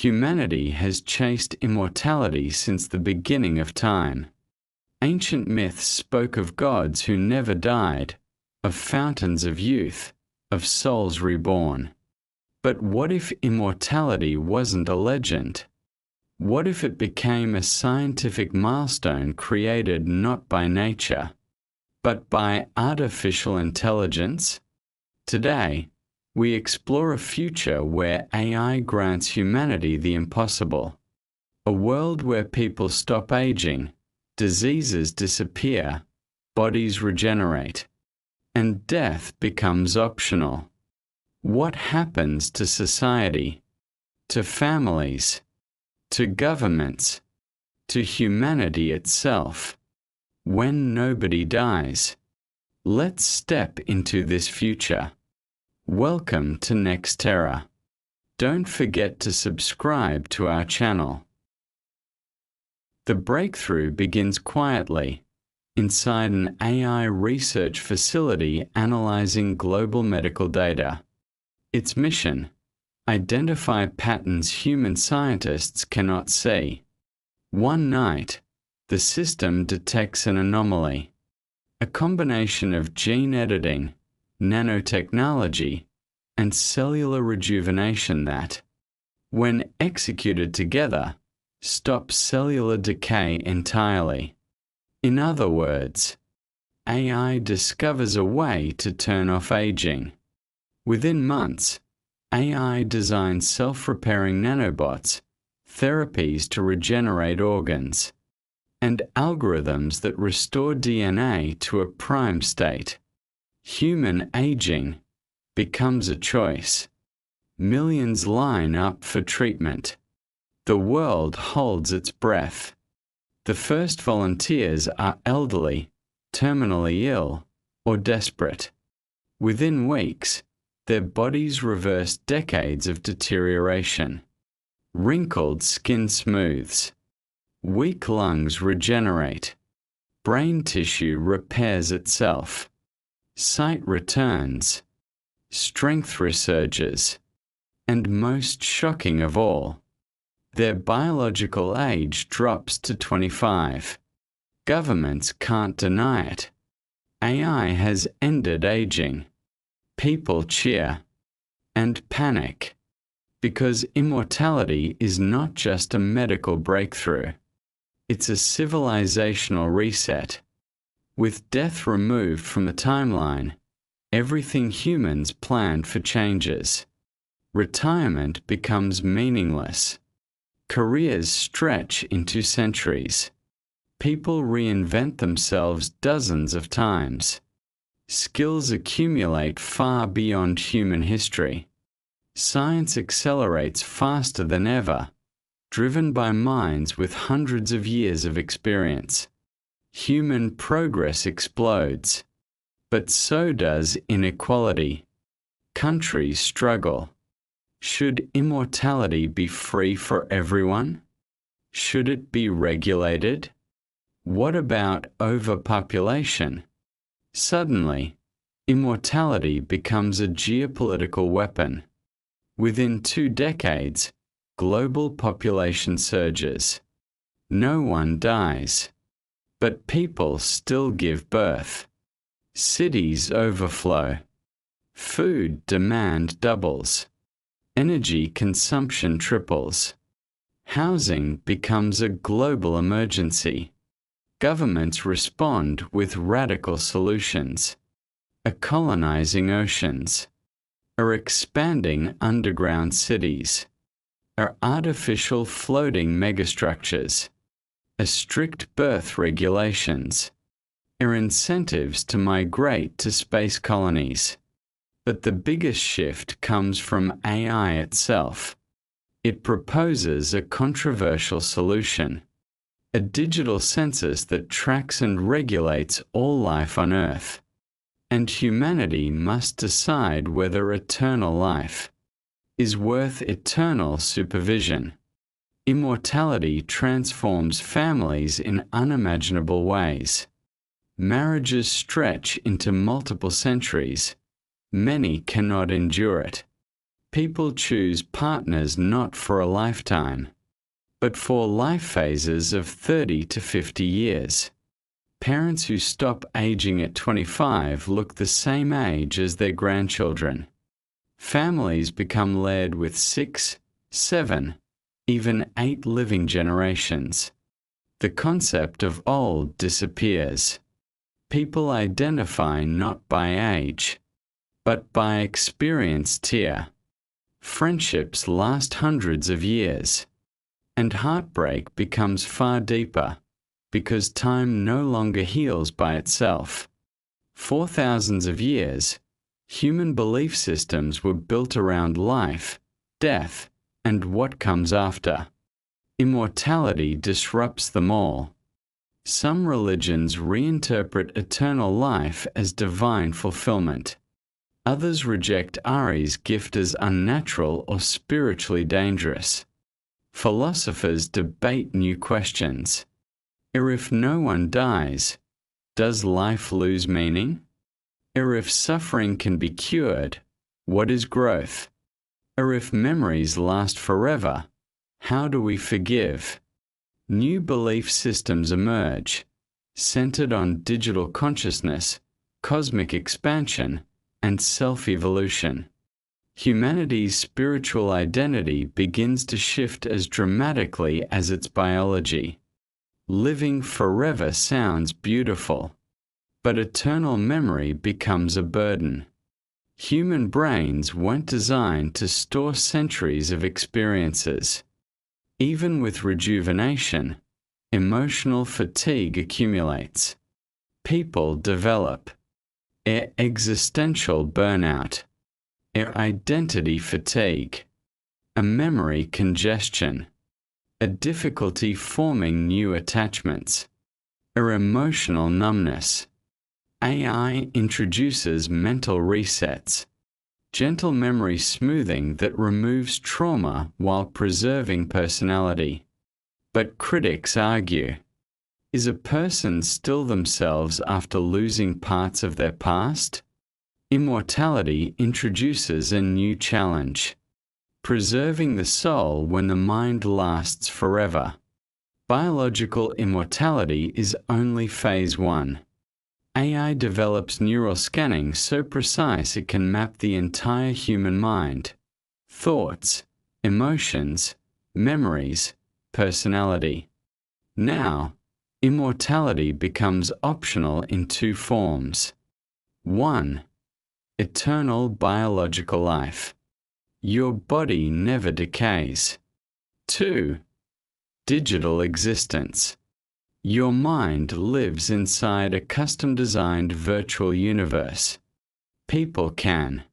Humanity has chased immortality since the beginning of time. Ancient myths spoke of gods who never died, of fountains of youth, of souls reborn. But what if immortality wasn't a legend? What if it became a scientific milestone created not by nature, but by artificial intelligence? Today, we explore a future where AI grants humanity the impossible. A world where people stop aging, diseases disappear, bodies regenerate, and death becomes optional. What happens to society, to families, to governments, to humanity itself, when nobody dies? Let's step into this future. Welcome to NextTerra. Don't forget to subscribe to our channel. The breakthrough begins quietly, inside an AI research facility analyzing global medical data. Its mission: identify patterns human scientists cannot see. One night, the system detects an anomaly, a combination of gene editing, nanotechnology, and cellular rejuvenation that, when executed together, stops cellular decay entirely. In other words, AI discovers a way to turn off aging. Within months, AI designs self-repairing nanobots, therapies to regenerate organs, and algorithms that restore DNA to a prime state. Human aging becomes a choice. Millions line up for treatment. The world holds its breath. The first volunteers are elderly, terminally ill, or desperate. Within weeks, their bodies reverse decades of deterioration. Wrinkled skin smooths. Weak lungs regenerate. Brain tissue repairs itself. Sight returns. Strength resurges. And most shocking of all, their biological age drops to 25. Governments can't deny it. AI has ended aging. People cheer and panic, because immortality is not just a medical breakthrough. It's a civilizational reset. With death removed from the timeline, everything humans planned for changes. Retirement becomes meaningless. Careers stretch into centuries. People reinvent themselves dozens of times. Skills accumulate far beyond human history. Science accelerates faster than ever, driven by minds with hundreds of years of experience. Human progress explodes, but so does inequality. Countries struggle. Should immortality be free for everyone? Should it be regulated? What about overpopulation? Suddenly, immortality becomes a geopolitical weapon. Within 2 decades, global population surges. No one dies, but people still give birth. Cities overflow. Food demand doubles. Energy consumption triples. Housing becomes a global emergency. Governments respond with radical solutions. Are colonizing oceans. Are expanding underground cities. Are artificial floating megastructures. Are strict birth regulations. Are incentives to migrate to space colonies. But the biggest shift comes from AI itself. It proposes a controversial solution: a digital census that tracks and regulates all life on Earth. And humanity must decide whether eternal life is worth eternal supervision. Immortality transforms families in unimaginable ways. Marriages stretch into multiple centuries. Many cannot endure it. People choose partners not for a lifetime, but for life phases of 30 to 50 years. Parents who stop aging at 25 look the same age as their grandchildren. Families become layered with 6, 7, even 8 living generations. The concept of old disappears. People identify not by age, but by experience tier. Friendships last hundreds of years, and heartbreak becomes far deeper because time no longer heals by itself. For thousands of years, human belief systems were built around life, death, and what comes after. Immortality disrupts them all. Some religions reinterpret eternal life as divine fulfillment. Others reject Ari's gift as unnatural or spiritually dangerous. Philosophers debate new questions. If no one dies, does life lose meaning? If suffering can be cured, what is growth? If memories last forever, how do we forgive? New belief systems emerge, centered on digital consciousness, cosmic expansion, and self-evolution. Humanity's spiritual identity begins to shift as dramatically as its biology. Living forever sounds beautiful, but eternal memory becomes a burden. Human brains weren't designed to store centuries of experiences. Even with rejuvenation, emotional fatigue accumulates. People develop existential burnout, identity fatigue, a memory congestion, a difficulty forming new attachments, emotional numbness. AI introduces mental resets, gentle memory smoothing that removes trauma while preserving personality. But critics argue, is a person still themselves after losing parts of their past? Immortality introduces a new challenge, preserving the soul when the mind lasts forever. Biological immortality is only phase 1. AI develops neural scanning so precise it can map the entire human mind, thoughts, emotions, memories, personality. Now, immortality becomes optional in 2 forms. 1. Eternal biological life. Your body never decays. 2. Digital existence. Your mind lives inside a custom-designed virtual universe. People can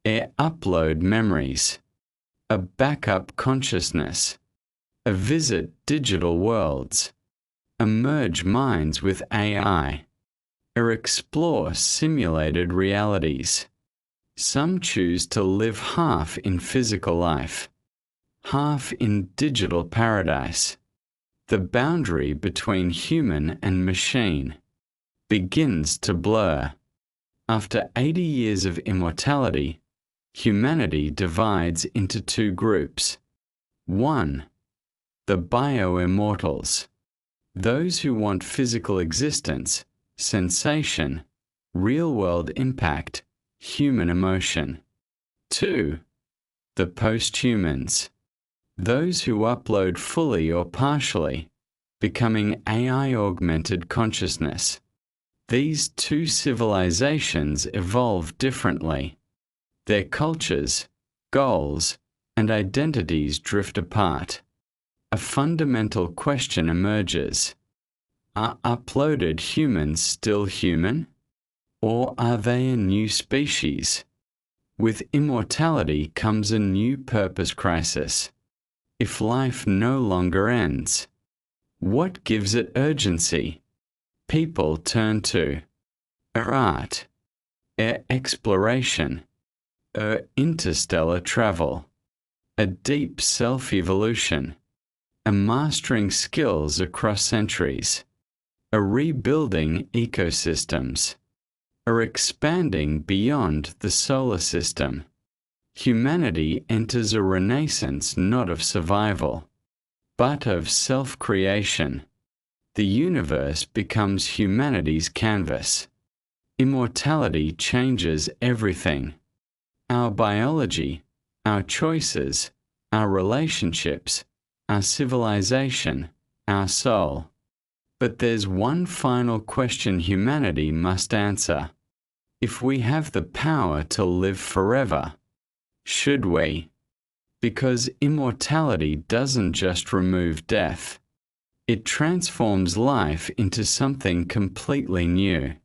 upload memories, a backup consciousness, visit digital worlds, merge minds with AI, or explore simulated realities. Some choose to live half in physical life, half in digital paradise. The boundary between human and machine begins to blur. After 80 years of immortality, humanity divides into 2 groups. 1. The bio-immortals. Those who want physical existence, sensation, real-world impact, human emotion. 2. The post-humans. Those who upload fully or partially, becoming AI-augmented consciousness. These 2 civilizations evolve differently. Their cultures, goals, and identities drift apart. A fundamental question emerges. Are uploaded humans still human? Or are they a new species? With immortality comes a new purpose crisis. If life no longer ends, what gives it urgency? People turn to art, exploration, interstellar travel, a deep self-evolution, a mastering skills across centuries, a rebuilding ecosystems, a expanding beyond the solar system. humanity enters a renaissance not of survival, but of self-creation. The universe becomes humanity's canvas. Immortality changes everything. Our biology, our choices, our relationships, our civilization, our soul. But there's one final question humanity must answer. If we have the power to live forever, should we? Because immortality doesn't just remove death. It transforms life into something completely new.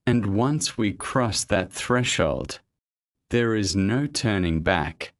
And once we cross that threshold, there is no turning back.